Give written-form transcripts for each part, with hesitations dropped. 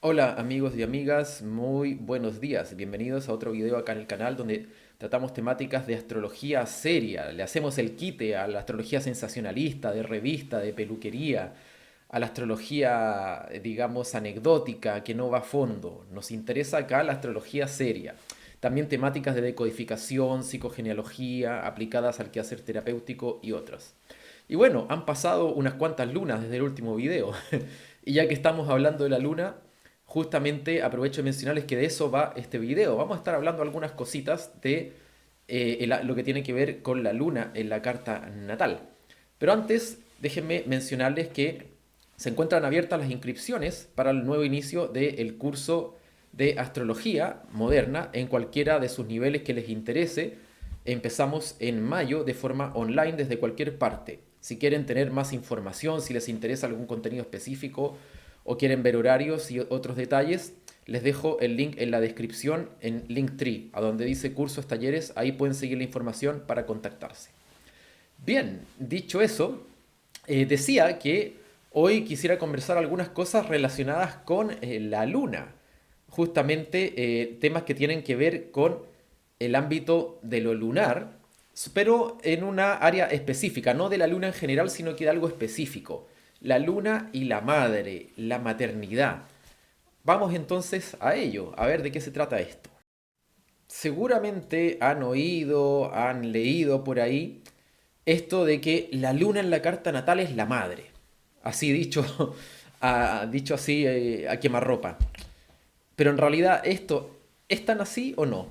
Hola amigos y amigas, muy buenos días. Bienvenidos a otro video acá en el canal donde tratamos temáticas de astrología seria. Le hacemos el quite a la astrología sensacionalista, de revista, de peluquería, a la astrología, digamos, anecdótica, que no va a fondo. Nos interesa acá la astrología seria. También temáticas de decodificación, psicogenealogía, aplicadas al quehacer terapéutico y otras. Y bueno, han pasado unas cuantas lunas desde el último video. Y ya que estamos hablando de la luna, justamente aprovecho de mencionarles que de eso va este video. Vamos a estar hablando algunas cositas de lo que tiene que ver con la luna en la carta natal. Pero antes, déjenme mencionarles que se encuentran abiertas las inscripciones para el nuevo inicio del curso de astrología moderna en cualquiera de sus niveles que les interese. Empezamos en mayo de forma online desde cualquier parte. Si quieren tener más información, si les interesa algún contenido específico o quieren ver horarios y otros detalles, les dejo el link en la descripción en Linktree, a donde dice cursos, talleres, ahí pueden seguir la información para contactarse. Bien, dicho eso, decía que hoy quisiera conversar algunas cosas relacionadas con la luna, justamente temas que tienen que ver con el ámbito de lo lunar, pero en una área específica, no de la luna en general, sino que de algo específico. La luna y la madre, la maternidad. Vamos entonces a ello, a ver de qué se trata esto. Seguramente han oído, han leído por ahí esto de que la luna en la carta natal es la madre. Así dicho, dicho así a quemarropa. Pero en realidad esto, ¿es tan así o no?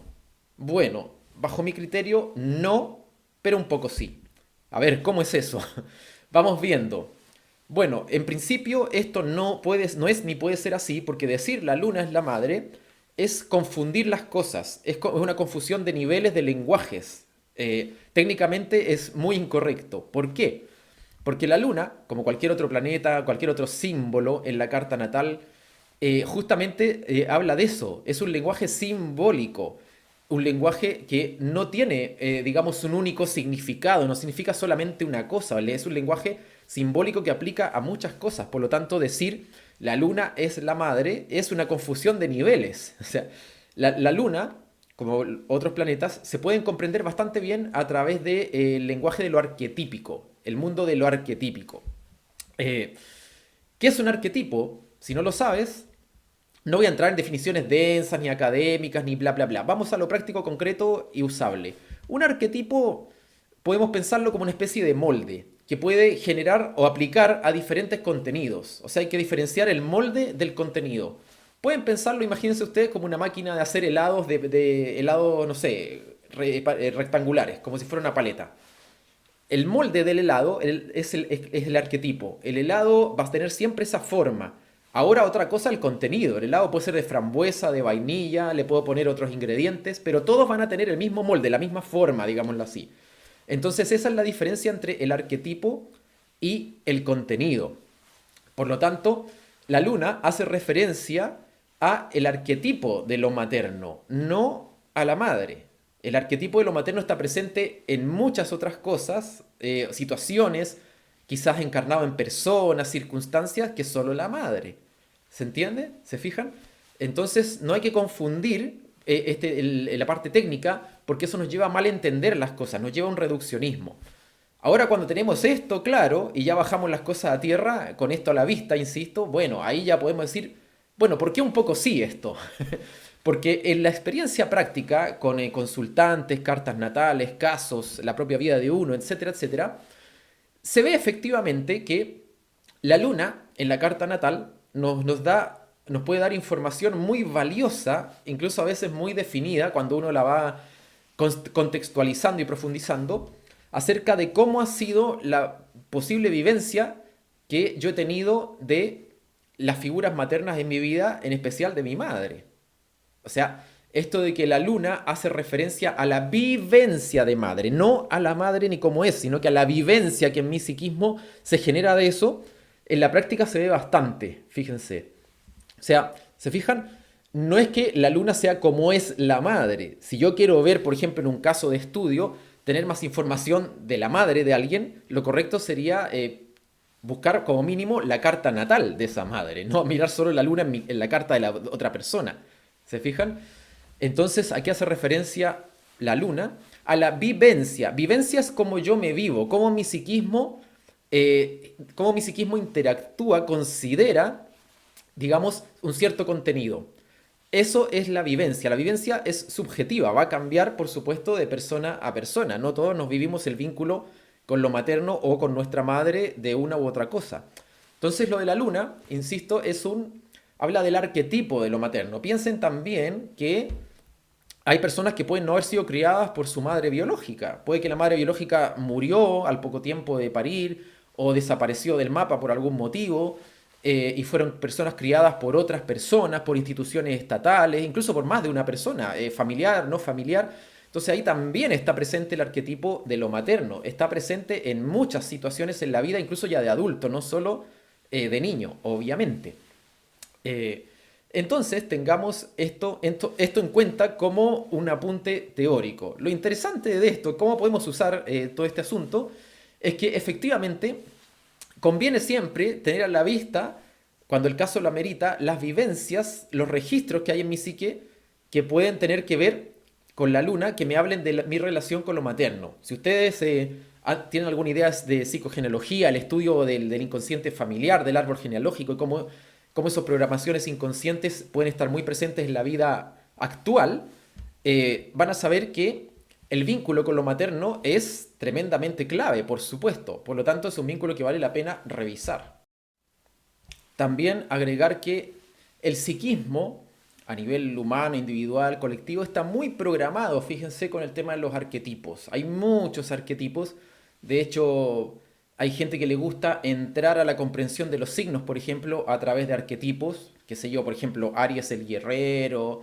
Bueno, bajo mi criterio, no, pero un poco sí. A ver, ¿cómo es eso? Vamos viendo. Bueno, en principio esto no es ni puede ser así, porque decir la luna es la madre es confundir las cosas, es una confusión de niveles de lenguajes. Técnicamente es muy incorrecto. ¿Por qué? Porque la luna, como cualquier otro planeta, cualquier otro símbolo en la carta natal, justamente habla de eso. Es un lenguaje simbólico, un lenguaje que no tiene, digamos, un único significado, no significa solamente una cosa, ¿vale? Es un lenguaje simbólico que aplica a muchas cosas. Por lo tanto, decir la luna es la madre es una confusión de niveles. O sea, la luna, como otros planetas, se pueden comprender bastante bien a través del lenguaje de lo arquetípico, el mundo de lo arquetípico. Eh, ¿Qué es un arquetipo? Si no lo sabes, no voy a entrar en definiciones densas, ni académicas, ni bla, bla, bla. Vamos a lo práctico, concreto y usable. Un arquetipo podemos pensarlo como una especie de molde que puede generar o aplicar a diferentes contenidos. O sea, hay que diferenciar el molde del contenido. Pueden pensarlo, imagínense ustedes, como una máquina de hacer helados, de helados, no sé, rectangulares, como si fuera una paleta. El molde del helado es el arquetipo. El helado va a tener siempre esa forma. Ahora otra cosa, el contenido. El helado puede ser de frambuesa, de vainilla, le puedo poner otros ingredientes, pero todos van a tener el mismo molde, la misma forma, digámoslo así. Entonces esa es la diferencia entre el arquetipo y el contenido. Por lo tanto, la luna hace referencia a el arquetipo de lo materno, no a la madre. El arquetipo de lo materno está presente en muchas otras cosas, situaciones, quizás encarnado en personas, circunstancias, que solo la madre. ¿Se entiende? ¿Se fijan? Entonces no hay que confundir la parte técnica porque eso nos lleva a mal entender las cosas, nos lleva a un reduccionismo. Ahora cuando tenemos esto claro y ya bajamos las cosas a tierra, con esto a la vista, insisto, bueno, ahí ya podemos decir, bueno, ¿por qué un poco sí esto? Porque en la experiencia práctica, con consultantes, cartas natales, casos, la propia vida de uno, etcétera, etcétera, se ve efectivamente que la luna en la carta natal nos puede dar información muy valiosa, incluso a veces muy definida, cuando uno la va contextualizando y profundizando, acerca de cómo ha sido la posible vivencia que yo he tenido de las figuras maternas en mi vida, en especial de mi madre. O sea, esto de que la luna hace referencia a la vivencia de madre, no a la madre ni cómo es, sino que a la vivencia que en mi psiquismo se genera de eso, en la práctica se ve bastante, fíjense. O sea, ¿se fijan? No es que la luna sea como es la madre. Si yo quiero ver, por ejemplo, en un caso de estudio, tener más información de la madre de alguien, lo correcto sería buscar como mínimo la carta natal de esa madre, no mirar solo la luna en la carta de la otra persona. ¿Se fijan? Entonces aquí hace referencia la luna a la vivencia. Vivencia es como yo me vivo, cómo mi psiquismo interactúa, considera, digamos, un cierto contenido. Eso es la vivencia. La vivencia es subjetiva, va a cambiar, por supuesto, de persona a persona. No todos nos vivimos el vínculo con lo materno o con nuestra madre de una u otra cosa. Entonces lo de la luna, insisto, habla del arquetipo de lo materno. Piensen también que hay personas que pueden no haber sido criadas por su madre biológica. Puede que la madre biológica murió al poco tiempo de parir o desapareció del mapa por algún motivo, y fueron personas criadas por otras personas, por instituciones estatales, incluso por más de una persona, familiar, no familiar. Entonces ahí también está presente el arquetipo de lo materno. Está presente en muchas situaciones en la vida, incluso ya de adulto, no solo de niño, obviamente. Eh, entonces, tengamos esto en cuenta como un apunte teórico. Lo interesante de esto, cómo podemos usar todo este asunto, es que efectivamente conviene siempre tener a la vista, cuando el caso lo amerita, las vivencias, los registros que hay en mi psique que pueden tener que ver con la luna, que me hablen de mi relación con lo materno. Si ustedes tienen alguna idea de psicogenealogía, el estudio del inconsciente familiar, del árbol genealógico y cómo esas programaciones inconscientes pueden estar muy presentes en la vida actual, van a saber que el vínculo con lo materno es tremendamente clave, por supuesto. Por lo tanto, es un vínculo que vale la pena revisar. También agregar que el psiquismo, a nivel humano, individual, colectivo, está muy programado, fíjense, con el tema de los arquetipos. Hay muchos arquetipos. De hecho, hay gente que le gusta entrar a la comprensión de los signos, por ejemplo, a través de arquetipos. Qué sé yo, por ejemplo, Aries el guerrero,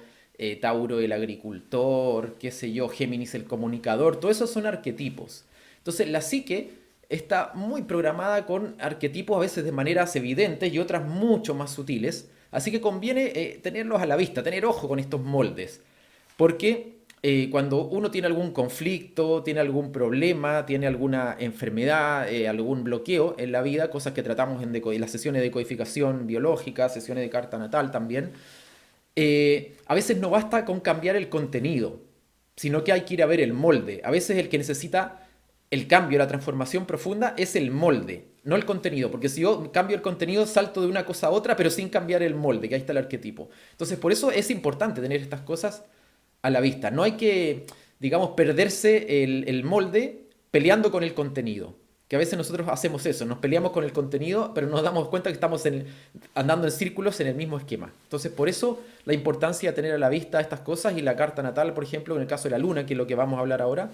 Tauro el agricultor, qué sé yo, Géminis el comunicador. Todo eso son arquetipos. Entonces, la psique está muy programada con arquetipos a veces de maneras evidentes y otras mucho más sutiles. Así que conviene tenerlos a la vista, tener ojo con estos moldes. Porque cuando uno tiene algún conflicto, tiene algún problema, tiene alguna enfermedad, algún bloqueo en la vida, cosas que tratamos en las sesiones de codificación biológica, sesiones de carta natal también, a veces no basta con cambiar el contenido, sino que hay que ir a ver el molde. A veces el que necesita el cambio, la transformación profunda es el molde, no el contenido, porque si yo cambio el contenido salto de una cosa a otra, pero sin cambiar el molde, que ahí está el arquetipo. Entonces, por eso es importante tener estas cosas a la vista. No hay que, digamos, perderse el molde peleando con el contenido. Que a veces nosotros hacemos eso, nos peleamos con el contenido, pero nos damos cuenta que estamos andando en círculos en el mismo esquema. Entonces, por eso la importancia de tener a la vista estas cosas, y la carta natal, por ejemplo, en el caso de la luna, que es lo que vamos a hablar ahora,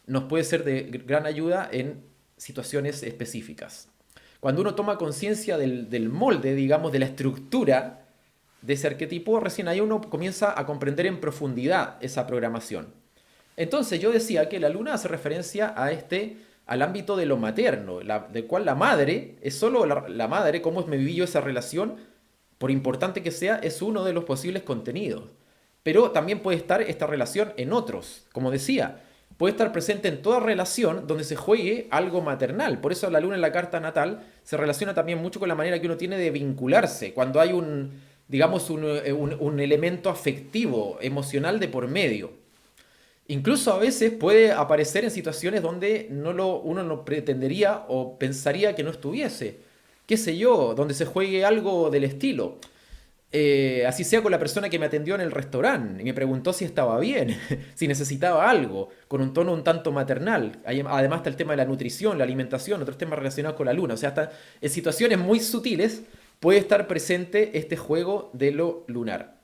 nos puede ser de gran ayuda en situaciones específicas. Cuando uno toma conciencia del molde, digamos, de la estructura de ese arquetipo, recién ahí uno comienza a comprender en profundidad esa programación. Entonces yo decía que la luna hace referencia al ámbito de lo materno, del cual la madre, es solo la madre, cómo me viví yo esa relación, por importante que sea, es uno de los posibles contenidos. Pero también puede estar esta relación en otros, como decía, puede estar presente en toda relación donde se juegue algo maternal. Por eso la luna en la carta natal se relaciona también mucho con la manera que uno tiene de vincularse, cuando hay digamos, un elemento afectivo, emocional de por medio. Incluso a veces puede aparecer en situaciones donde uno no pretendería o pensaría que no estuviese. Qué sé yo, donde se juegue algo del estilo. Así sea con la persona que me atendió en el restaurante y me preguntó si estaba bien, si necesitaba algo, con un tono un tanto maternal. Además está el tema de la nutrición, la alimentación, otros temas relacionados con la luna. O sea, hasta en situaciones muy sutiles puede estar presente este juego de lo lunar.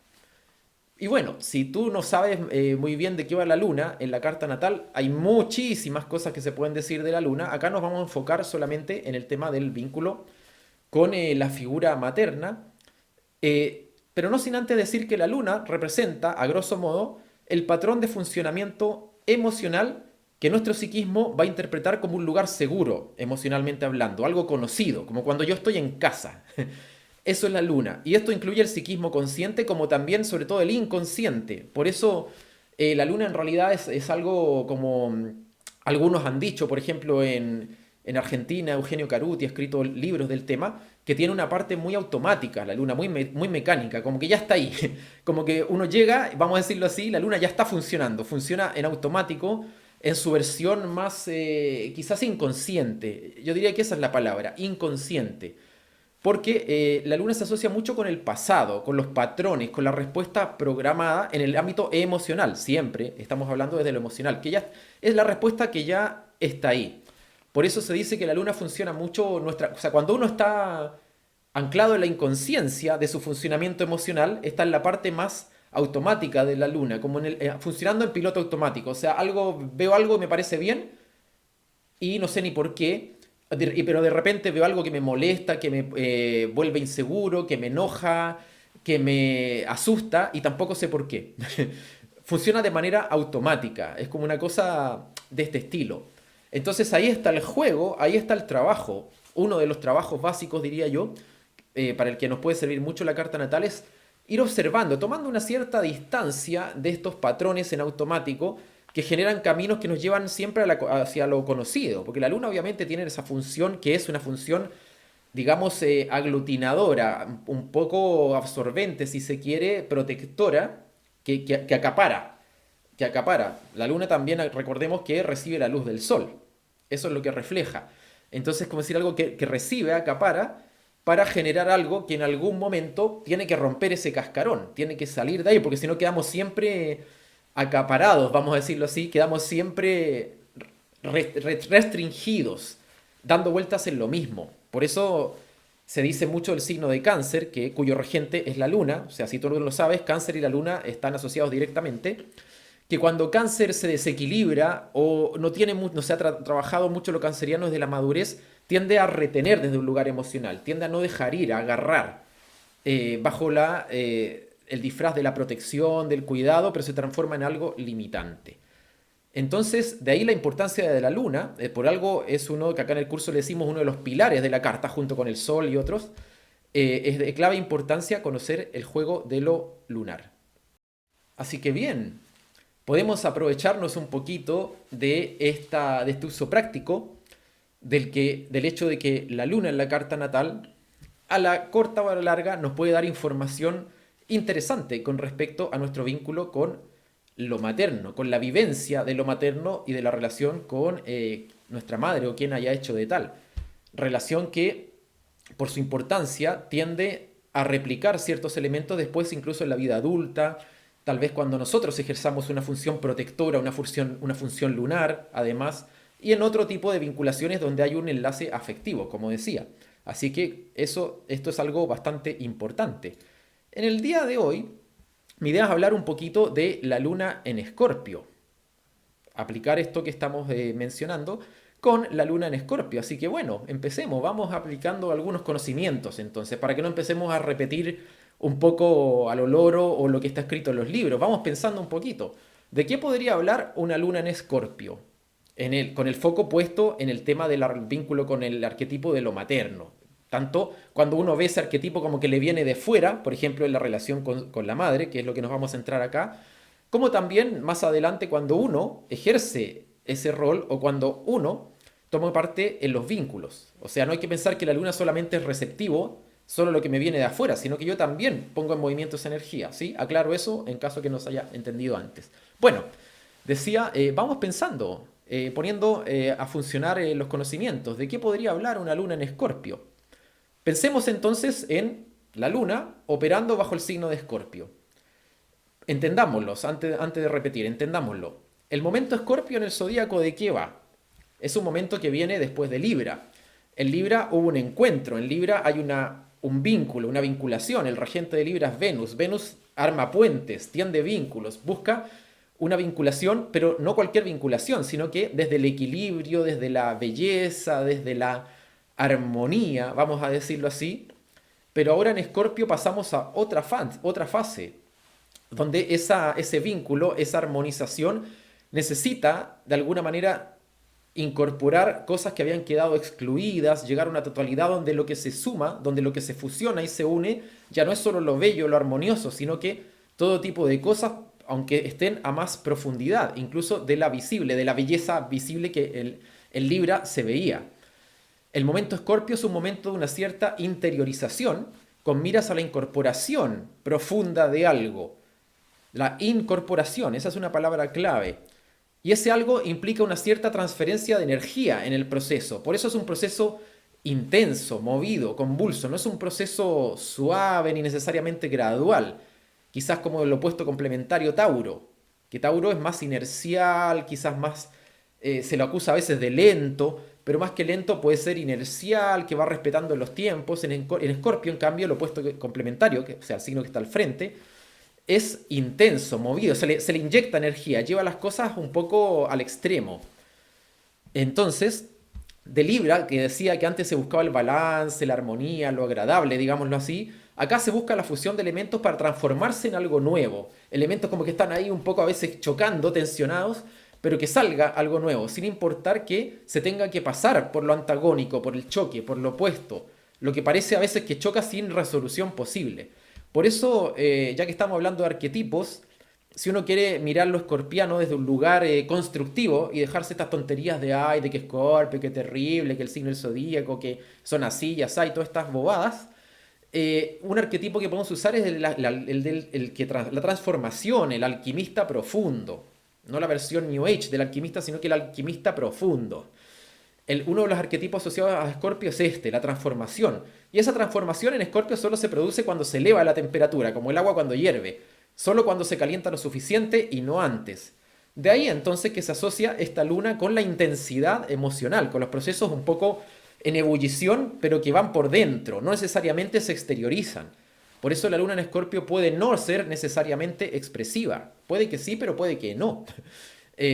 Y bueno, si tú no sabes muy bien de qué va la luna en la carta natal, hay muchísimas cosas que se pueden decir de la luna. Acá nos vamos a enfocar solamente en el tema del vínculo con la figura materna, pero no sin antes decir que la luna representa, a grosso modo, el patrón de funcionamiento emocional que nuestro psiquismo va a interpretar como un lugar seguro, emocionalmente hablando, algo conocido, como cuando yo estoy en casa. Eso es la luna. Y esto incluye el psiquismo consciente como también, sobre todo, el inconsciente. Por eso la luna en realidad es algo como algunos han dicho, por ejemplo, en en Argentina, Eugenio Caruti, ha escrito libros del tema, que tiene una parte muy automática, la luna, muy mecánica, como que ya está ahí. Como que uno llega, vamos a decirlo así, la luna ya está funcionando, funciona en automático, en su versión más quizás inconsciente. Yo diría que esa es la palabra, inconsciente. Porque la luna se asocia mucho con el pasado, con los patrones, con la respuesta programada en el ámbito emocional. Siempre estamos hablando desde lo emocional, que ya es la respuesta que ya está ahí. Por eso se dice que la luna funciona mucho, o sea, cuando uno está anclado en la inconsciencia de su funcionamiento emocional, está en la parte más automática de la luna, como funcionando en piloto automático. O sea, veo algo y me parece bien y no sé ni por qué, pero de repente veo algo que me molesta, que me vuelve inseguro, que me enoja, que me asusta y tampoco sé por qué. Funciona de manera automática, es como una cosa de este estilo. Entonces ahí está el juego, ahí está el trabajo. Uno de los trabajos básicos, diría yo, para el que nos puede servir mucho la carta natal es ir observando, tomando una cierta distancia de estos patrones en automático que generan caminos que nos llevan siempre hacia lo conocido, porque la luna obviamente tiene esa función que es una función, digamos, aglutinadora, un poco absorbente, si se quiere, protectora, que acapara, que acapara. La luna también, recordemos que recibe la luz del sol, eso es lo que refleja. Entonces, como decir, algo que recibe, acapara, para generar algo que en algún momento tiene que romper ese cascarón, tiene que salir de ahí, porque si no quedamos siempre acaparados, vamos a decirlo así, quedamos siempre restringidos, dando vueltas en lo mismo. Por eso se dice mucho del signo de cáncer, cuyo regente es la luna, o sea, si tú no lo sabes, cáncer y la luna están asociados directamente, que cuando cáncer se desequilibra o no se ha trabajado mucho lo canceriano desde la madurez, tiende a retener desde un lugar emocional, tiende a no dejar ir, a agarrar bajo el disfraz de la protección, del cuidado, pero se transforma en algo limitante. Entonces, de ahí la importancia de la luna, por algo es uno que acá en el curso le decimos uno de los pilares de la carta, junto con el sol y otros, es de clave importancia conocer el juego de lo lunar. Así que bien, podemos aprovecharnos un poquito de este uso práctico del hecho de que la luna en la carta natal, a la corta o a la larga, nos puede dar información interesante con respecto a nuestro vínculo con lo materno, con la vivencia de lo materno y de la relación con nuestra madre o quien haya hecho de tal. Relación que, por su importancia, tiende a replicar ciertos elementos después incluso en la vida adulta, tal vez cuando nosotros ejerzamos una función protectora, una función lunar, además, y en otro tipo de vinculaciones donde hay un enlace afectivo, como decía. Así que esto es algo bastante importante. En el día de hoy, mi idea es hablar un poquito de la luna en Escorpio. Aplicar esto que estamos mencionando con la luna en Escorpio. Así que bueno, empecemos, vamos aplicando algunos conocimientos entonces, para que no empecemos a repetir un poco a lo loro o lo que está escrito en los libros. Vamos pensando un poquito. ¿De qué podría hablar una luna en Escorpio? Con el foco puesto en el tema del vínculo con el arquetipo de lo materno. Tanto cuando uno ve ese arquetipo como que le viene de fuera, por ejemplo en la relación con la madre, que es lo que nos vamos a centrar acá, como también más adelante cuando uno ejerce ese rol o cuando uno toma parte en los vínculos. O sea, no hay que pensar que la luna solamente es receptivo, solo lo que me viene de afuera, sino que yo también pongo en movimiento esa energía, ¿sí? Aclaro eso en caso que no se haya entendido antes. Bueno, decía, vamos pensando, poniendo a funcionar los conocimientos. ¿De qué podría hablar una luna en Escorpio? Pensemos entonces en la luna operando bajo el signo de Escorpio. Entendámoslo, antes de repetir, entendámoslo. El momento Escorpio en el zodíaco, ¿de qué va? Es un momento que viene después de Libra. En Libra hubo un encuentro, en Libra hay un vínculo, una vinculación. El regente de Libra es Venus. Venus arma puentes, tiende vínculos, busca una vinculación, pero no cualquier vinculación, sino que desde el equilibrio, desde la belleza, desde la armonía, vamos a decirlo así. Pero ahora en Escorpio pasamos a otra fase, donde ese vínculo, esa armonización, necesita de alguna manera incorporar cosas que habían quedado excluidas, llegar a una totalidad donde lo que se suma, donde lo que se fusiona y se une, ya no es solo lo bello, lo armonioso, sino que todo tipo de cosas, aunque estén a más profundidad, incluso de la visible, de la belleza visible que en Libra se veía. El momento Escorpio es un momento de una cierta interiorización con miras a la incorporación profunda de algo. La incorporación, esa es una palabra clave. Y ese algo implica una cierta transferencia de energía en el proceso. Por eso es un proceso intenso, movido, convulso. No es un proceso suave ni necesariamente gradual. Quizás como el opuesto complementario Tauro. Que Tauro es más inercial, quizás más... se lo acusa a veces de lento, pero más que lento puede ser inercial, que va respetando los tiempos. En Escorpio, en cambio, el opuesto complementario, que, o sea, el signo que está al frente, es intenso, movido, se le inyecta energía, lleva las cosas un poco al extremo. Entonces, de Libra, que decía que antes se buscaba el balance, la armonía, lo agradable, digámoslo así, acá se busca la fusión de elementos para transformarse en algo nuevo. Elementos como que están ahí un poco a veces chocando, tensionados, pero que salga algo nuevo, sin importar que se tenga que pasar por lo antagónico, por el choque, por lo opuesto, lo que parece a veces que choca sin resolución posible. Por eso, ya que estamos hablando de arquetipos, si uno quiere mirar lo escorpiano desde un lugar constructivo y dejarse estas tonterías de ay, de que Escorpio, que terrible, que el signo del zodíaco, que son así y así, y todas estas bobadas, un arquetipo que podemos usar es la transformación, el alquimista profundo. No la versión New Age del alquimista, sino que el alquimista profundo. Uno de los arquetipos asociados a Escorpio es este, la transformación. Y esa transformación en Escorpio solo se produce cuando se eleva la temperatura, como el agua cuando hierve. Solo cuando se calienta lo suficiente y no antes. De ahí entonces que se asocia esta luna con la intensidad emocional, con los procesos un poco en ebullición, pero que van por dentro, no necesariamente se exteriorizan. Por eso la luna en Escorpio puede no ser necesariamente expresiva. Puede que sí, pero puede que no.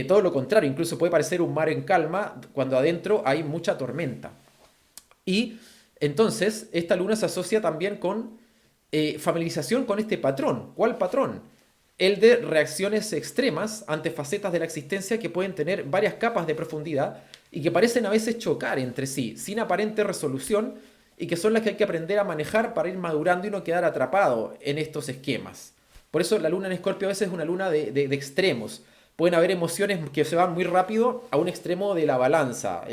Todo lo contrario, incluso puede parecer un mar en calma cuando adentro hay mucha tormenta. Y entonces esta luna se asocia también con familiarización con este patrón. ¿Cuál patrón? El de reacciones extremas ante facetas de la existencia que pueden tener varias capas de profundidad y que parecen a veces chocar entre sí, sin aparente resolución, y que son las que hay que aprender a manejar para ir madurando y no quedar atrapado en estos esquemas. Por eso la luna en Escorpio a veces es una luna de extremos. Pueden haber emociones que se van muy rápido a un extremo de la balanza.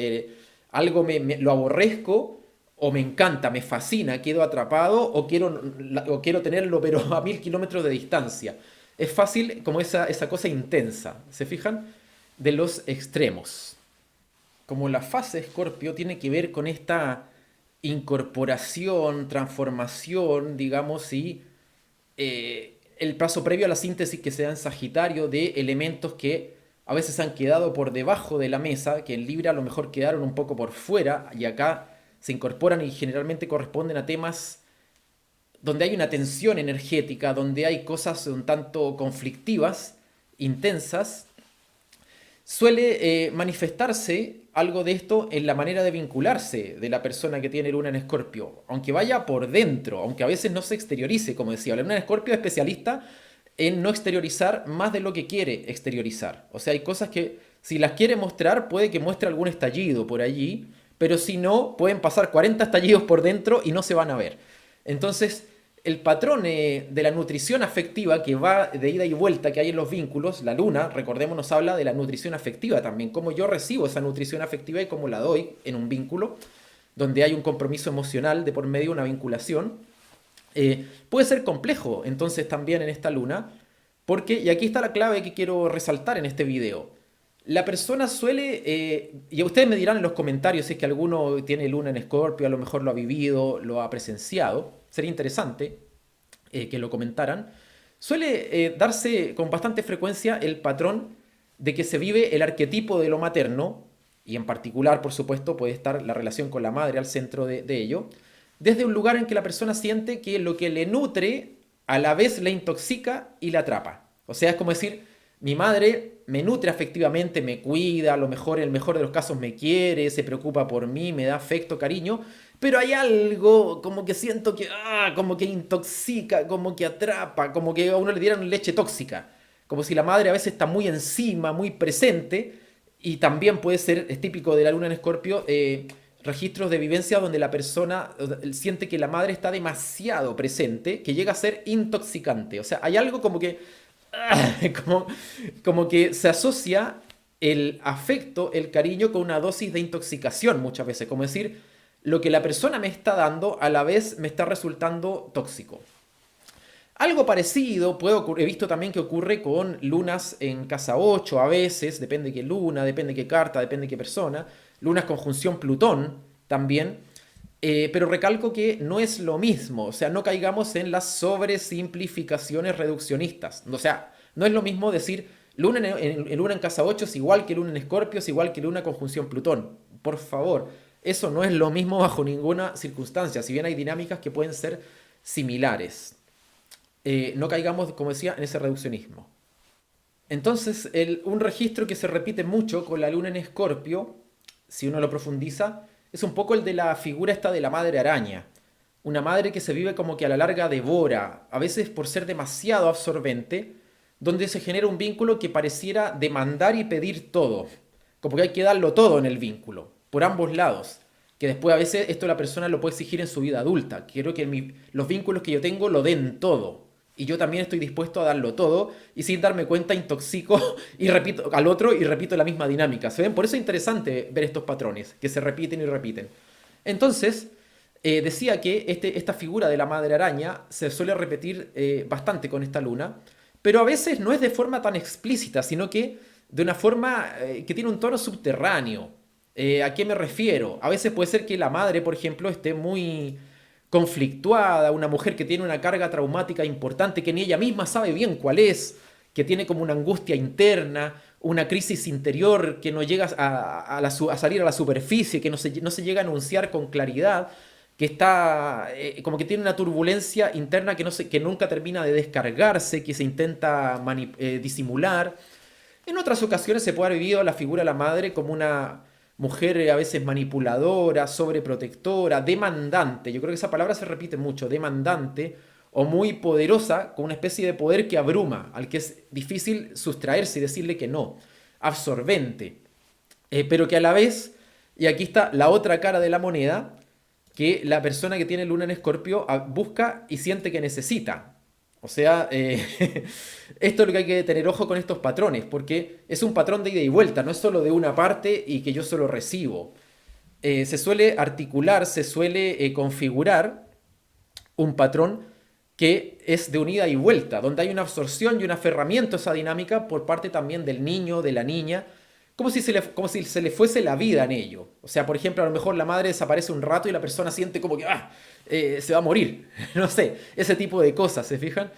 Algo lo aborrezco o me encanta, me fascina, quedo atrapado o quiero tenerlo pero a 1000 kilómetros de distancia. Es fácil como esa cosa intensa, ¿se fijan? De los extremos. Como la fase Escorpio tiene que ver con esta incorporación, transformación, digamos, y el paso previo a la síntesis que se da en Sagitario de elementos que a veces han quedado por debajo de la mesa, que en Libra a lo mejor quedaron un poco por fuera y acá se incorporan y generalmente corresponden a temas donde hay una tensión energética, donde hay cosas un tanto conflictivas, intensas. Suele manifestarse algo de esto en la manera de vincularse de la persona que tiene luna en Escorpio, aunque vaya por dentro, aunque a veces no se exteriorice, como decía. La luna en Escorpio es especialista en no exteriorizar más de lo que quiere exteriorizar. O sea, hay cosas que si las quiere mostrar, puede que muestre algún estallido por allí, pero si no, pueden pasar 40 estallidos por dentro y no se van a ver. Entonces, el patrón de la nutrición afectiva que va de ida y vuelta que hay en los vínculos, la luna, recordemos, nos habla de la nutrición afectiva también, cómo yo recibo esa nutrición afectiva y cómo la doy en un vínculo, donde hay un compromiso emocional de por medio, una vinculación, puede ser complejo entonces también en esta luna, porque, y aquí está la clave que quiero resaltar en este video, la persona suele, y ustedes me dirán en los comentarios si es que alguno tiene luna en Escorpio, a lo mejor lo ha vivido, lo ha presenciado, sería interesante que lo comentaran, suele darse con bastante frecuencia el patrón de que se vive el arquetipo de lo materno, y en particular, por supuesto, puede estar la relación con la madre al centro de ello, desde un lugar en que la persona siente que lo que le nutre a la vez le intoxica y la atrapa. O sea, es como decir, mi madre me nutre afectivamente, me cuida, a lo mejor en el mejor de los casos me quiere, se preocupa por mí, me da afecto, cariño, pero hay algo como que siento que, como que intoxica, como que atrapa, como que a uno le dieran leche tóxica, como si la madre a veces está muy encima, muy presente, y también puede ser, es típico de la luna en Escorpio, registros de vivencia donde la persona siente que la madre está demasiado presente, que llega a ser intoxicante. O sea, hay algo como que como, como que se asocia el afecto, el cariño con una dosis de intoxicación muchas veces. Como decir, lo que la persona me está dando a la vez me está resultando tóxico. Algo parecido he visto también que ocurre con lunas en casa 8 a veces, depende de qué luna, depende de qué carta, depende de qué persona. Lunas conjunción Plutón también. Pero recalco que no es lo mismo, o sea, no caigamos en las sobresimplificaciones reduccionistas. O sea, no es lo mismo decir luna luna en casa 8 es igual que luna en Escorpio, es igual que luna conjunción Plutón. Por favor, eso no es lo mismo bajo ninguna circunstancia, si bien hay dinámicas que pueden ser similares. No caigamos, como decía, en ese reduccionismo. Entonces, un registro que se repite mucho con la luna en Escorpio, si uno lo profundiza, es un poco el de la figura esta de la madre araña. Una madre que se vive como que a la larga devora, a veces por ser demasiado absorbente, donde se genera un vínculo que pareciera demandar y pedir todo. Como que hay que darlo todo en el vínculo, por ambos lados. Que después a veces esto la persona lo puede exigir en su vida adulta. Quiero que los vínculos que yo tengo lo den todo. Y yo también estoy dispuesto a darlo todo y sin darme cuenta intoxico y repito al otro y repito la misma dinámica. ¿Se ven? Por eso es interesante ver estos patrones que se repiten y repiten. Entonces, decía que esta figura de la madre araña se suele repetir bastante con esta luna, pero a veces no es de forma tan explícita, sino que de una forma que tiene un tono subterráneo. ¿A qué me refiero? A veces puede ser que la madre, por ejemplo, esté muy conflictuada, una mujer que tiene una carga traumática importante que ni ella misma sabe bien cuál es, que tiene como una angustia interna, una crisis interior que no llega a salir a la superficie, que no se llega a anunciar con claridad, que está como que tiene una turbulencia interna que nunca termina de descargarse, que se intenta disimular. En otras ocasiones se puede haber vivido la figura de la madre como una mujer a veces manipuladora, sobreprotectora, demandante. Yo creo que esa palabra se repite mucho, demandante, o muy poderosa, con una especie de poder que abruma, al que es difícil sustraerse y decirle que no. Absorbente, pero que a la vez, y aquí está la otra cara de la moneda, que la persona que tiene luna en Escorpio busca y siente que necesita. O sea, esto es lo que hay que tener ojo con estos patrones, porque es un patrón de ida y vuelta, no es solo de una parte y que yo solo recibo. Se suele articular, se suele configurar un patrón que es de un ida y vuelta, donde hay una absorción y un aferramiento a esa dinámica por parte también del niño, de la niña, como si se le fuese la vida en ello. O sea, por ejemplo, a lo mejor la madre desaparece un rato y la persona siente como que se va a morir. No sé, ese tipo de cosas, ¿se fijan?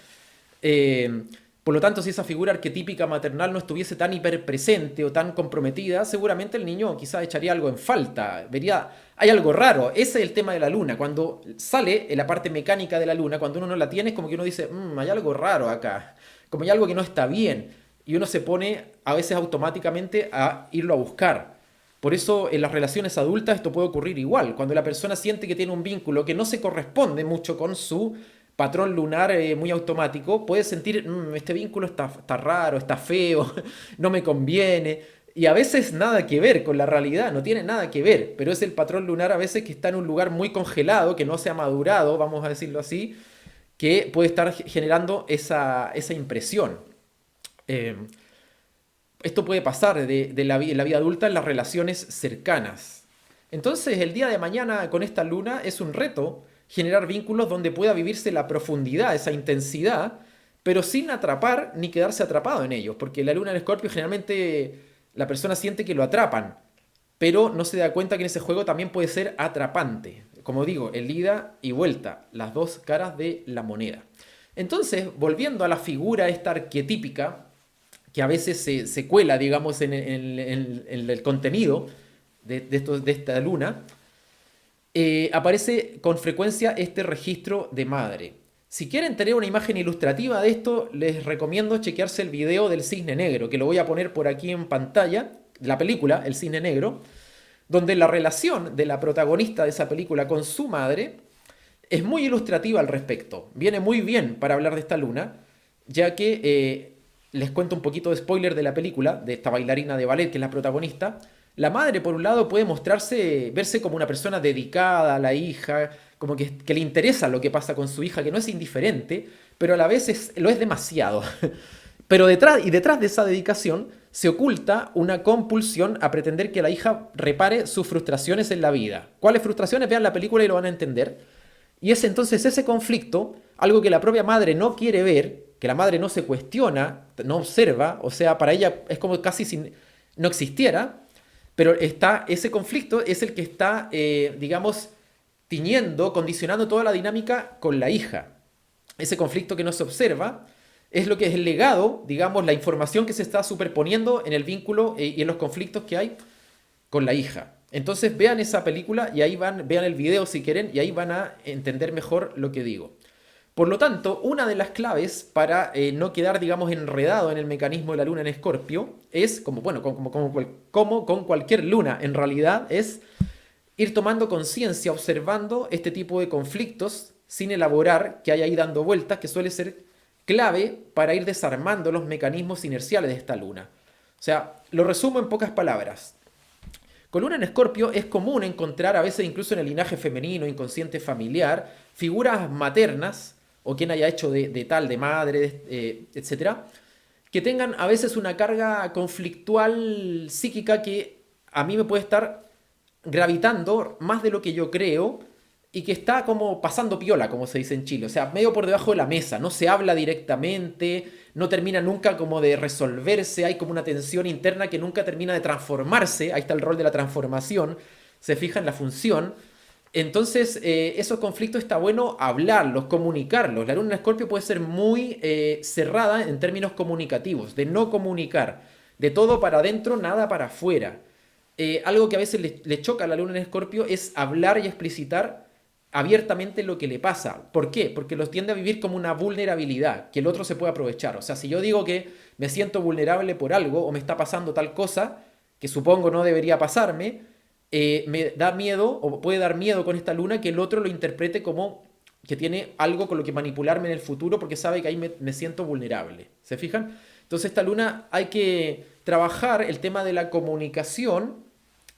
Por lo tanto, si esa figura arquetípica maternal no estuviese tan hiperpresente o tan comprometida, seguramente el niño quizás echaría algo en falta. Vería, hay algo raro. Ese es el tema de la luna. Cuando sale en la parte mecánica de la luna, cuando uno no la tiene, es como que uno dice, hay algo raro acá. Como hay algo que no está bien. Y uno se pone a veces automáticamente a irlo a buscar. Por eso en las relaciones adultas esto puede ocurrir igual. Cuando la persona siente que tiene un vínculo que no se corresponde mucho con su patrón lunar muy automático, puede sentir, este vínculo está raro, está feo, no me conviene. Y a veces nada que ver con la realidad, no tiene nada que ver. Pero es el patrón lunar a veces que está en un lugar muy congelado, que no se ha madurado, vamos a decirlo así, que puede estar generando esa impresión. Eh, Esto puede pasar en la vida adulta en las relaciones cercanas. Entonces, el día de mañana con esta luna es un reto generar vínculos donde pueda vivirse la profundidad, esa intensidad, pero sin atrapar ni quedarse atrapado en ellos, porque la luna en Escorpio generalmente la persona siente que lo atrapan, pero no se da cuenta que en ese juego también puede ser atrapante. Como digo, el ida y vuelta, las dos caras de la moneda. Entonces, volviendo a la figura esta arquetípica, que a veces se cuela, digamos, en el contenido de esta luna, aparece con frecuencia este registro de madre. Si quieren tener una imagen ilustrativa de esto, les recomiendo chequearse el video del Cisne Negro, que lo voy a poner por aquí en pantalla, la película El Cisne Negro, donde la relación de la protagonista de esa película con su madre es muy ilustrativa al respecto. Viene muy bien para hablar de esta luna, ya que les cuento un poquito de spoiler de la película, de esta bailarina de ballet que es la protagonista. La madre, por un lado, puede verse como una persona dedicada a la hija, como que le interesa lo que pasa con su hija, que no es indiferente, pero a la vez lo es demasiado. Pero detrás de esa dedicación se oculta una compulsión a pretender que la hija repare sus frustraciones en la vida. ¿Cuáles frustraciones? Vean la película y lo van a entender. Y es entonces ese conflicto, algo que la propia madre no quiere ver, que la madre no se cuestiona, no observa, o sea, para ella es como casi si no existiera, pero ese conflicto es el que está, digamos, tiñendo, condicionando toda la dinámica con la hija. Ese conflicto que no se observa es lo que es el legado, digamos, la información que se está superponiendo en el vínculo y en los conflictos que hay con la hija. Entonces vean esa película y ahí vean el video si quieren y ahí van a entender mejor lo que digo. Por lo tanto, una de las claves para no quedar, digamos, enredado en el mecanismo de la luna en Escorpio es, como, bueno, como con cualquier luna, en realidad es ir tomando conciencia, observando este tipo de conflictos sin elaborar, que hay ahí dando vueltas, que suele ser clave para ir desarmando los mecanismos inerciales de esta luna. O sea, lo resumo en pocas palabras. Con luna en Escorpio es común encontrar, a veces incluso en el linaje femenino, inconsciente familiar, figuras maternas, o quien haya hecho de tal, de madre, etcétera, que tengan a veces una carga conflictual psíquica que a mí me puede estar gravitando más de lo que yo creo y que está como pasando piola, como se dice en Chile, o sea, medio por debajo de la mesa, no se habla directamente, no termina nunca como de resolverse, hay como una tensión interna que nunca termina de transformarse, ahí está el rol de la transformación, se fija en la función. Entonces, esos conflictos está bueno hablarlos, comunicarlos. La luna en Escorpio puede ser muy cerrada en términos comunicativos, de no comunicar, de todo para adentro, nada para afuera. Algo que a veces le choca a la luna en Escorpio es hablar y explicitar abiertamente lo que le pasa. ¿Por qué? Porque los tiende a vivir como una vulnerabilidad, que el otro se puede aprovechar. O sea, si yo digo que me siento vulnerable por algo o me está pasando tal cosa, que supongo no debería pasarme, me da miedo o puede dar miedo con esta luna que el otro lo interprete como que tiene algo con lo que manipularme en el futuro porque sabe que ahí me siento vulnerable. ¿Se fijan? Entonces esta luna hay que trabajar el tema de la comunicación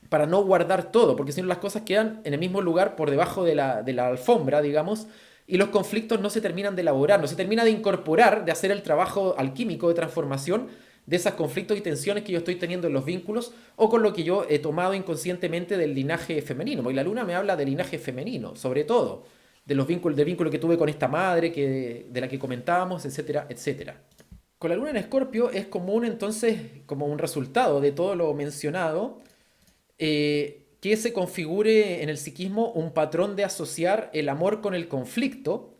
para no guardar todo, porque si no las cosas quedan en el mismo lugar por debajo de la alfombra, digamos, y los conflictos no se terminan de elaborar, no se termina de incorporar, de hacer el trabajo alquímico de transformación de esos conflictos y tensiones que yo estoy teniendo en los vínculos o con lo que yo he tomado inconscientemente del linaje femenino. Porque la luna me habla del linaje femenino, sobre todo, de los vínculos, del vínculo que tuve con esta madre de la que comentábamos, etcétera, etcétera. Con la luna en Escorpio es común entonces, como un resultado de todo lo mencionado, que se configure en el psiquismo un patrón de asociar el amor con el conflicto,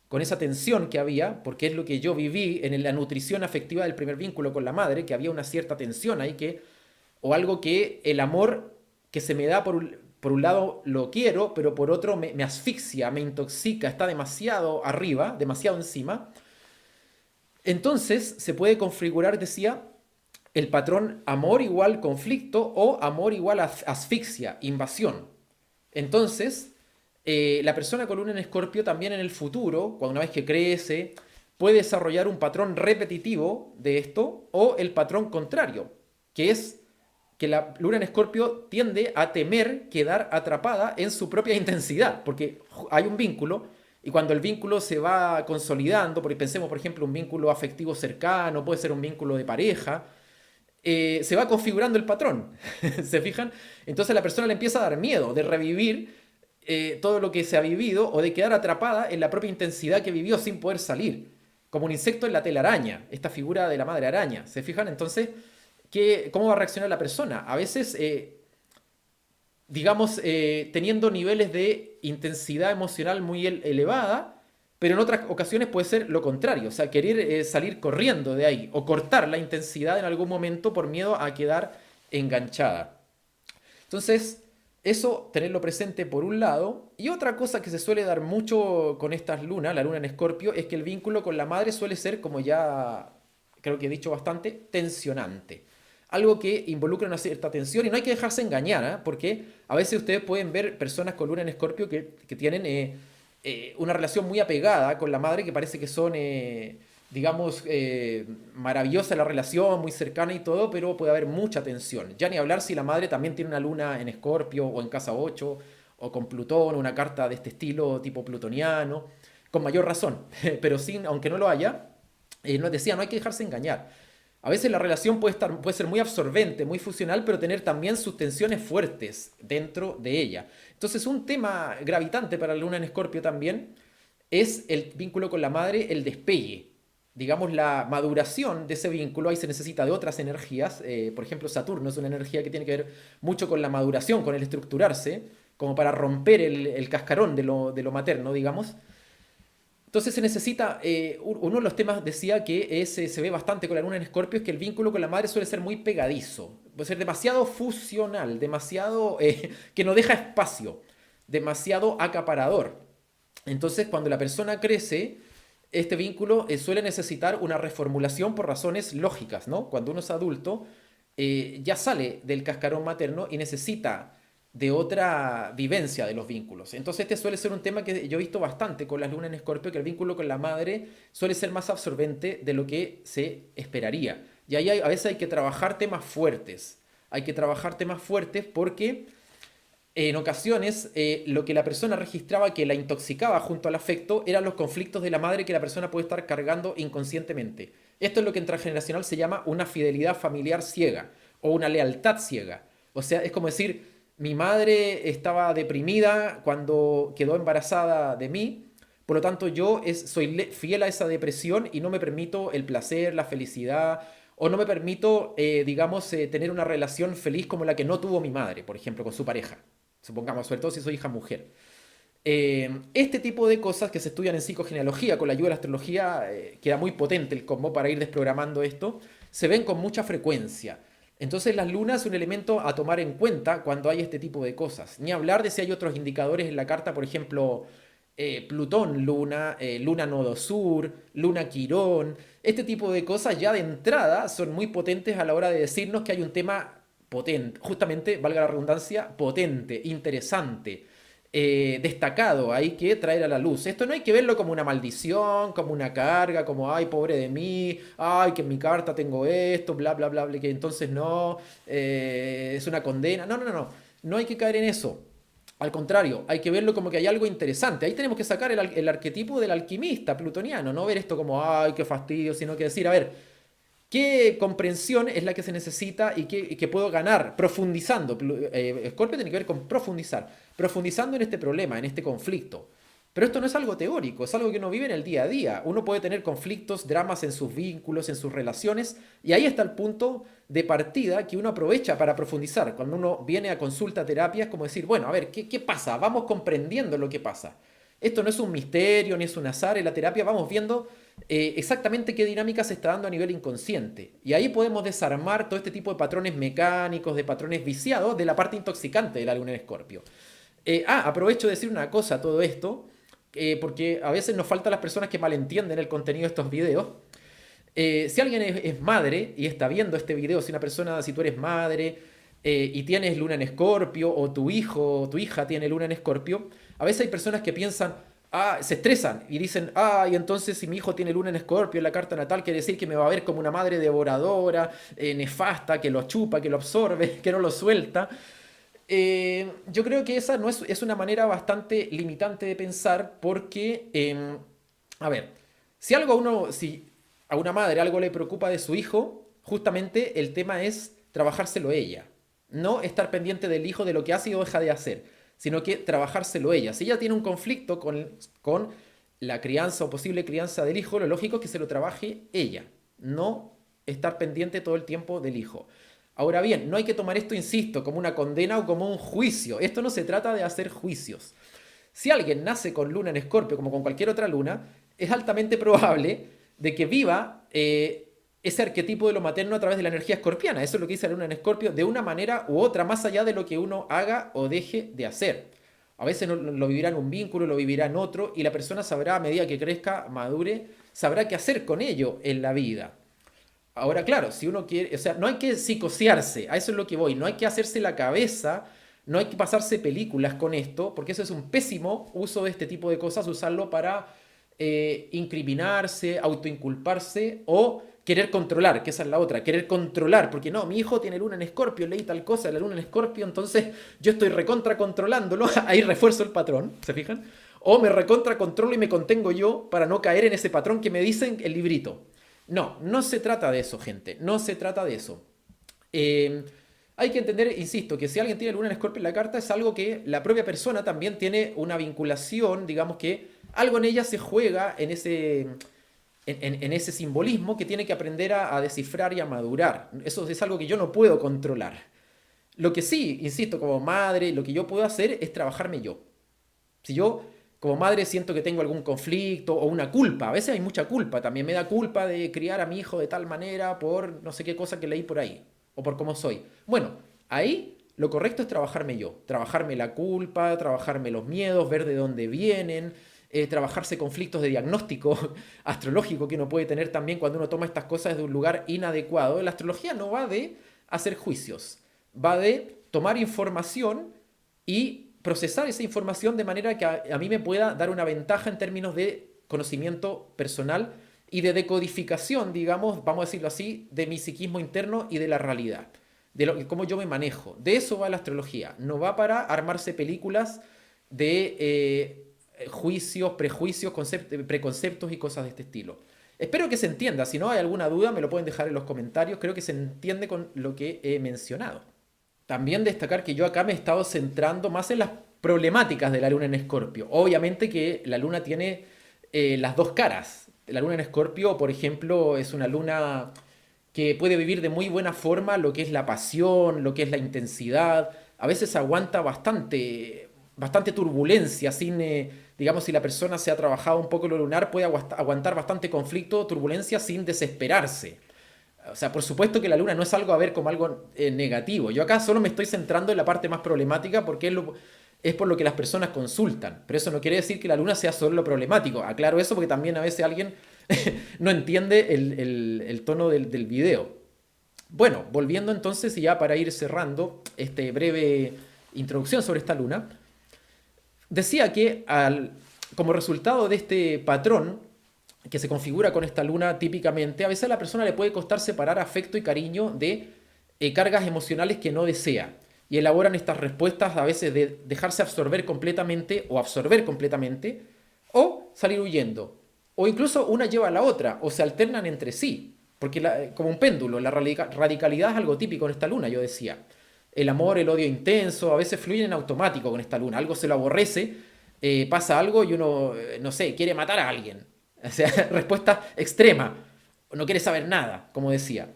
con esa tensión que había, porque es lo que yo viví en la nutrición afectiva del primer vínculo con la madre, que había una cierta tensión ahí, o algo que el amor que se me da por un lado lo quiero, pero por otro me asfixia, me intoxica, está demasiado arriba, demasiado encima. Entonces se puede configurar, decía, el patrón amor igual conflicto o amor igual asfixia, invasión. Entonces, la persona con luna en Escorpio también en el futuro, cuando una vez que crece, puede desarrollar un patrón repetitivo de esto o el patrón contrario, que es que la luna en Escorpio tiende a temer quedar atrapada en su propia intensidad, porque hay un vínculo y cuando el vínculo se va consolidando, porque pensemos por ejemplo un vínculo afectivo cercano, puede ser un vínculo de pareja, se va configurando el patrón. ¿Se fijan? Entonces la persona le empieza a dar miedo de revivir todo lo que se ha vivido o de quedar atrapada en la propia intensidad que vivió sin poder salir. Como un insecto en la telaraña, esta figura de la madre araña. ¿Se fijan? Entonces, ¿cómo va a reaccionar la persona? A veces, digamos, teniendo niveles de intensidad emocional muy elevada, pero en otras ocasiones puede ser lo contrario, o sea, querer salir corriendo de ahí o cortar la intensidad en algún momento por miedo a quedar enganchada. Entonces, eso tenerlo presente por un lado. Y otra cosa que se suele dar mucho con estas lunas, la luna en Escorpio, es que el vínculo con la madre suele ser, como ya creo que he dicho bastante, tensionante. Algo que involucra una cierta tensión y no hay que dejarse engañar, ¿eh? Porque a veces ustedes pueden ver personas con luna en Escorpio que tienen una relación muy apegada con la madre, que parece que son, digamos, maravillosa la relación, muy cercana y todo, pero puede haber mucha tensión. Ya ni hablar si la madre también tiene una luna en Escorpio o en casa 8 o con Plutón, una carta de este estilo tipo plutoniano, con mayor razón, pero sin, aunque no lo haya, Nos decía, no hay que dejarse engañar. A veces la relación puede ser muy absorbente, muy fusional, pero tener también sus tensiones fuertes dentro de ella. Entonces, un tema gravitante para la luna en Escorpio también es el vínculo con la madre, el despegue. Digamos, la maduración de ese vínculo, ahí se necesita de otras energías. Por ejemplo, Saturno es una energía que tiene que ver mucho con la maduración, con el estructurarse, como para romper el cascarón de lo materno, digamos. Entonces se necesita, uno de los temas decía que se ve bastante con la luna en Escorpio, es que el vínculo con la madre suele ser muy pegadizo, puede ser demasiado fusional, demasiado que no deja espacio, demasiado acaparador. Entonces cuando la persona crece, este vínculo suele necesitar una reformulación por razones lógicas, ¿no? Cuando uno es adulto, ya sale del cascarón materno y necesita de otra vivencia de los vínculos. Entonces este suele ser un tema que yo he visto bastante con las lunas en Escorpio, que el vínculo con la madre suele ser más absorbente de lo que se esperaría. Y ahí a veces hay que trabajar temas fuertes. Hay que trabajar temas fuertes porque en ocasiones lo que la persona registraba que la intoxicaba junto al afecto eran los conflictos de la madre que la persona puede estar cargando inconscientemente. Esto es lo que en transgeneracional se llama una fidelidad familiar ciega o una lealtad ciega. O sea, es como decir, mi madre estaba deprimida cuando quedó embarazada de mí, por lo tanto yo soy fiel a esa depresión y no me permito el placer, la felicidad, o no me permito, digamos, tener una relación feliz como la que no tuvo mi madre, por ejemplo, con su pareja. Supongamos, sobre todo si soy hija mujer. Este tipo de cosas que se estudian en psicogenealogía, con la ayuda de la astrología, queda muy potente el combo para ir desprogramando esto, se ven con mucha frecuencia. Entonces las lunas es un elemento a tomar en cuenta cuando hay este tipo de cosas. Ni hablar de si hay otros indicadores en la carta, por ejemplo, Plutón, Luna, Luna Nodo Sur, Luna Quirón. Este tipo de cosas ya de entrada son muy potentes a la hora de decirnos que hay un tema potente, justamente, valga la redundancia, potente, interesante, destacado, hay que traer a la luz. Esto no hay que verlo como una maldición, como una carga, como, ay, pobre de mí, ay, que en mi carta tengo esto, bla, bla, bla, bla, que entonces no, es una condena. No, no, no, no, no hay que caer en eso. Al contrario, hay que verlo como que hay algo interesante. Ahí tenemos que sacar el arquetipo del alquimista plutoniano, no ver esto como, ay, qué fastidio, sino que decir, a ver, ¿qué comprensión es la que se necesita y que puedo ganar profundizando? Scorpio tiene que ver con profundizar, profundizando en este problema, en este conflicto. Pero esto no es algo teórico, es algo que uno vive en el día a día. Uno puede tener conflictos, dramas en sus vínculos, en sus relaciones, y ahí está el punto de partida que uno aprovecha para profundizar. Cuando uno viene a consulta, terapia, es como decir, bueno, a ver, ¿qué pasa? Vamos comprendiendo lo que pasa. Esto no es un misterio, ni es un azar, en la terapia vamos viendo exactamente qué dinámica se está dando a nivel inconsciente. Y ahí podemos desarmar todo este tipo de patrones mecánicos, de patrones viciados de la parte intoxicante de la luna en Escorpio. Aprovecho de decir una cosa a todo esto, porque a veces nos faltan las personas que malentienden el contenido de estos videos. Si alguien es madre y está viendo este video, si una persona, si tú eres madre y tienes luna en Escorpio, o tu hijo o tu hija tiene luna en Escorpio, a veces hay personas que piensan, se estresan y dicen, y entonces si mi hijo tiene luna en Escorpio en la carta natal, quiere decir que me va a ver como una madre devoradora, nefasta, que lo chupa, que lo absorbe, que no lo suelta. Yo creo que esa no es una manera bastante limitante de pensar porque, a ver, si a una madre algo le preocupa de su hijo, justamente el tema es trabajárselo ella, no estar pendiente del hijo de lo que hace o deja de hacer, sino que trabajárselo ella. Si ella tiene un conflicto con la crianza o posible crianza del hijo, lo lógico es que se lo trabaje ella, no estar pendiente todo el tiempo del hijo. Ahora bien, no hay que tomar esto, insisto, como una condena o como un juicio. Esto no se trata de hacer juicios. Si alguien nace con luna en Escorpio, como con cualquier otra luna, es altamente probable de que viva ese arquetipo de lo materno a través de la energía escorpiana. Eso es lo que dice la luna en Escorpio, de una manera u otra, más allá de lo que uno haga o deje de hacer. A veces lo vivirá en un vínculo, lo vivirá en otro, y la persona sabrá a medida que crezca, madure, sabrá qué hacer con ello en la vida. Ahora, claro, si uno quiere, o sea, no hay que psicosearse, a eso es lo que voy, no hay que hacerse la cabeza, no hay que pasarse películas con esto, porque eso es un pésimo uso de este tipo de cosas, usarlo para incriminarse, autoinculparse o querer controlar, que esa es la otra, querer controlar, porque no, mi hijo tiene luna en Escorpio, leí tal cosa, la luna en Escorpio, entonces yo estoy recontra controlándolo, ahí refuerzo el patrón, ¿se fijan? O me recontra controlo y me contengo yo para no caer en ese patrón que me dicen el librito. No, no se trata de eso, gente. No se trata de eso. Eh, Hay que entender, insisto, que si alguien tiene luna en Escorpio en la carta es algo que la propia persona también tiene una vinculación, digamos que algo en ella se juega en ese simbolismo que tiene que aprender a descifrar y a madurar. Eso es algo que yo no puedo controlar. Lo que sí, insisto, como madre, lo que yo puedo hacer es trabajarme yo. Si yo como madre siento que tengo algún conflicto o una culpa, a veces hay mucha culpa, también me da culpa de criar a mi hijo de tal manera por no sé qué cosa que leí por ahí, o por cómo soy. Bueno, ahí lo correcto es trabajarme yo, trabajarme la culpa, trabajarme los miedos, ver de dónde vienen, trabajarse conflictos de diagnóstico astrológico que uno puede tener también cuando uno toma estas cosas de un lugar inadecuado. La astrología no va de hacer juicios, va de tomar información y procesar esa información de manera que a mí me pueda dar una ventaja en términos de conocimiento personal y de decodificación, digamos, vamos a decirlo así, de mi psiquismo interno y de la realidad, de cómo yo me manejo. De eso va la astrología. No va para armarse películas de juicios, prejuicios, preconceptos y cosas de este estilo. Espero que se entienda. Si no hay alguna duda, me lo pueden dejar en los comentarios. Creo que se entiende con lo que he mencionado. También destacar que yo acá me he estado centrando más en las problemáticas de la luna en Escorpio. Obviamente que la luna tiene las dos caras. La luna en Escorpio, por ejemplo, es una luna que puede vivir de muy buena forma lo que es la pasión, lo que es la intensidad. A veces aguanta bastante turbulencia, digamos, si la persona se ha trabajado un poco lo lunar, puede aguantar bastante conflicto, turbulencia sin desesperarse. O sea, por supuesto que la luna no es algo a ver como algo negativo. Yo acá solo me estoy centrando en la parte más problemática porque es por lo que las personas consultan. Pero eso no quiere decir que la luna sea solo lo problemático. Aclaro eso porque también a veces alguien no entiende el tono del video. Bueno, volviendo entonces y ya para ir cerrando este breve introducción sobre esta luna, decía que como resultado de este patrón que se configura con esta luna típicamente, a veces a la persona le puede costar separar afecto y cariño de cargas emocionales que no desea. Y elaboran estas respuestas a veces de dejarse absorber completamente o salir huyendo. O incluso una lleva a la otra o se alternan entre sí. Porque como un péndulo, la radicalidad es algo típico en esta luna, yo decía. El amor, el odio intenso, a veces fluyen en automático con esta luna. Algo se lo aborrece, pasa algo y uno, no sé, quiere matar a alguien. O sea, respuesta extrema. No quiere saber nada, como decía.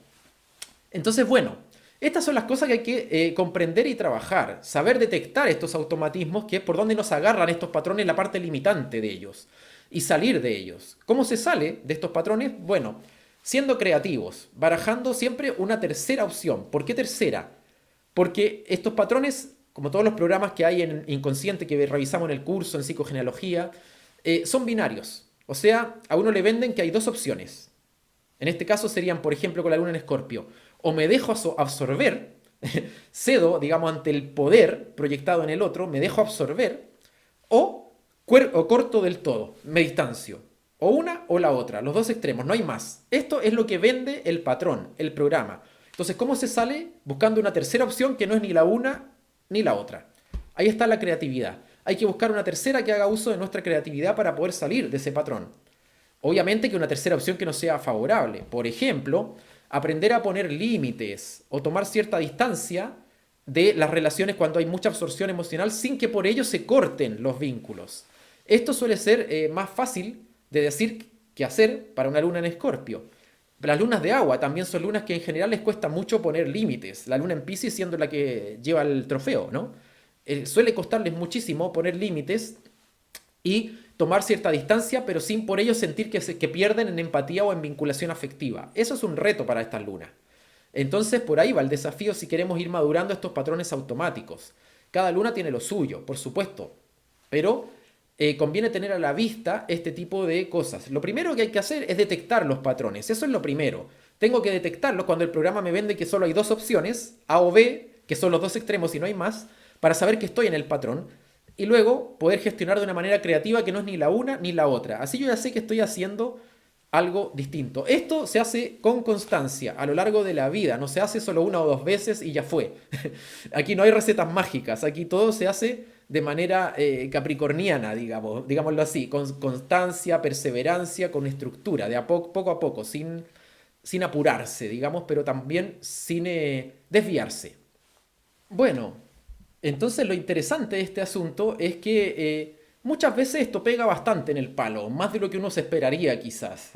Entonces, bueno, estas son las cosas que hay que comprender y trabajar. Saber detectar estos automatismos, que es por donde nos agarran estos patrones, la parte limitante de ellos. Y salir de ellos. ¿Cómo se sale de estos patrones? Bueno, siendo creativos, barajando siempre una tercera opción. ¿Por qué tercera? Porque estos patrones, como todos los programas que hay en Inconsciente que revisamos en el curso, en psicogenealogía, son binarios. O sea, a uno le venden que hay dos opciones. En este caso serían, por ejemplo, con la luna en Escorpio. O me dejo absorber, cedo, digamos, ante el poder proyectado en el otro, me dejo absorber, o corto del todo, me distancio. O una o la otra, los dos extremos, no hay más. Esto es lo que vende el patrón, el programa. Entonces, ¿cómo se sale? Buscando una tercera opción que no es ni la una ni la otra. Ahí está la creatividad. Hay que buscar una tercera que haga uso de nuestra creatividad para poder salir de ese patrón. Obviamente que una tercera opción que nos sea favorable. Por ejemplo, aprender a poner límites o tomar cierta distancia de las relaciones cuando hay mucha absorción emocional sin que por ello se corten los vínculos. Esto suele ser más fácil de decir que hacer para una luna en Escorpio. Las lunas de agua también son lunas que en general les cuesta mucho poner límites. La luna en Piscis siendo la que lleva el trofeo, ¿no? Suele costarles muchísimo poner límites y tomar cierta distancia, pero sin por ello sentir que pierden en empatía o en vinculación afectiva. Eso es un reto para estas lunas. Entonces, por ahí va el desafío si queremos ir madurando estos patrones automáticos. Cada luna tiene lo suyo, por supuesto, pero conviene tener a la vista este tipo de cosas. Lo primero que hay que hacer es detectar los patrones. Eso es lo primero. Tengo que detectarlos cuando el programa me vende que solo hay dos opciones, A o B, que son los dos extremos y no hay más, para saber que estoy en el patrón. Y luego poder gestionar de una manera creativa que no es ni la una ni la otra. Así yo ya sé que estoy haciendo algo distinto. Esto se hace con constancia a lo largo de la vida. No se hace solo una o dos veces y ya fue. Aquí no hay recetas mágicas. Aquí todo se hace de manera capricorniana, digámoslo así. Con constancia, perseverancia, con estructura, de poco a poco, sin sin apurarse, digamos, pero también sin desviarse. Bueno, entonces lo interesante de este asunto es que muchas veces esto pega bastante en el palo, más de lo que uno se esperaría quizás.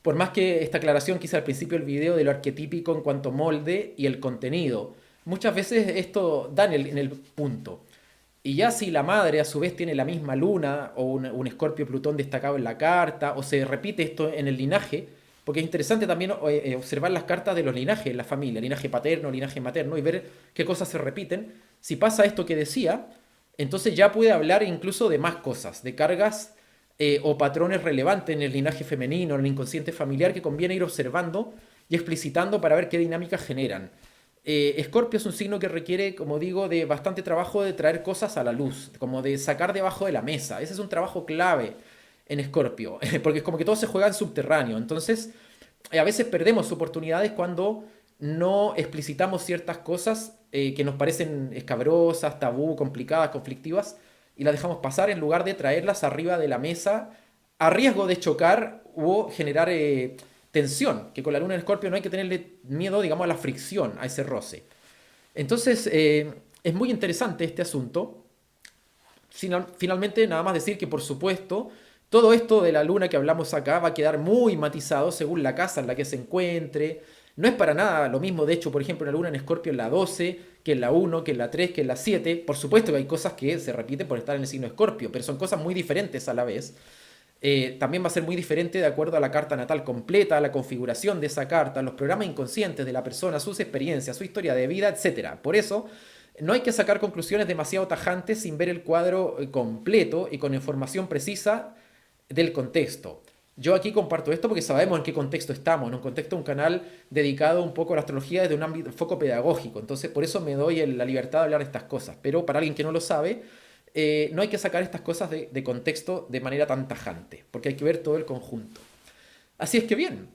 Por más que esta aclaración quizá al principio del video de lo arquetípico en cuanto molde y el contenido, muchas veces esto da en el punto. Y ya si la madre a su vez tiene la misma luna o un Escorpio Plutón destacado en la carta, o se repite esto en el linaje, porque es interesante también observar las cartas de los linajes en la familia, linaje paterno, linaje materno, y ver qué cosas se repiten. Si pasa esto que decía, entonces ya puede hablar incluso de más cosas, de cargas o patrones relevantes en el linaje femenino, en el inconsciente familiar, que conviene ir observando y explicitando para ver qué dinámicas generan. Escorpio es un signo que requiere, como digo, de bastante trabajo de traer cosas a la luz, como de sacar debajo de la mesa. Ese es un trabajo clave en Escorpio, porque es como que todo se juega en subterráneo. Entonces, a veces perdemos oportunidades cuando no explicitamos ciertas cosas que nos parecen escabrosas, tabú, complicadas, conflictivas, y las dejamos pasar en lugar de traerlas arriba de la mesa a riesgo de chocar o generar tensión, que con la luna en Escorpio no hay que tenerle miedo, digamos, a la fricción, a ese roce. Entonces, es muy interesante este asunto. Finalmente, nada más decir que, por supuesto, todo esto de la luna que hablamos acá va a quedar muy matizado según la casa en la que se encuentre. No es para nada lo mismo, de hecho, por ejemplo, una luna en Escorpio en la 12, que en la 1, que en la 3, que en la 7. Por supuesto que hay cosas que se repiten por estar en el signo Escorpio, pero son cosas muy diferentes a la vez. También va a ser muy diferente de acuerdo a la carta natal completa, a la configuración de esa carta, los programas inconscientes de la persona, sus experiencias, su historia de vida, etcétera. Por eso, no hay que sacar conclusiones demasiado tajantes sin ver el cuadro completo y con información precisa del contexto. Yo aquí comparto esto porque sabemos en qué contexto estamos, en un contexto de un canal dedicado un poco a la astrología desde un ámbito, foco pedagógico. Entonces, por eso me doy la libertad de hablar de estas cosas. Pero para alguien que no lo sabe, no hay que sacar estas cosas de contexto de manera tan tajante, porque hay que ver todo el conjunto. Así es que bien,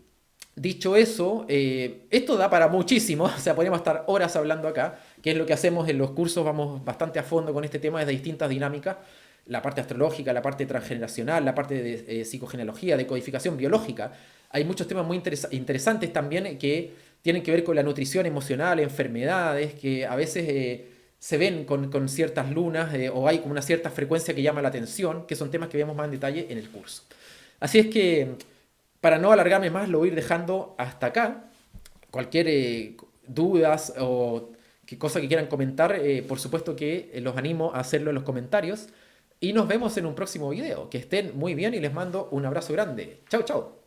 dicho eso, esto da para muchísimo, o sea, podríamos estar horas hablando acá, que es lo que hacemos en los cursos, vamos bastante a fondo con este tema desde distintas dinámicas, la parte astrológica, la parte transgeneracional, la parte de psicogenealogía, de codificación biológica. Hay muchos temas muy interesantes también que tienen que ver con la nutrición emocional, enfermedades, que a veces se ven con ciertas lunas o hay como una cierta frecuencia que llama la atención, que son temas que vemos más en detalle en el curso. Así es que, para no alargarme más, lo voy a ir dejando hasta acá. Cualquier dudas o qué cosa que quieran comentar, por supuesto que los animo a hacerlo en los comentarios. Y nos vemos en un próximo video. Que estén muy bien y les mando un abrazo grande. Chao, chao.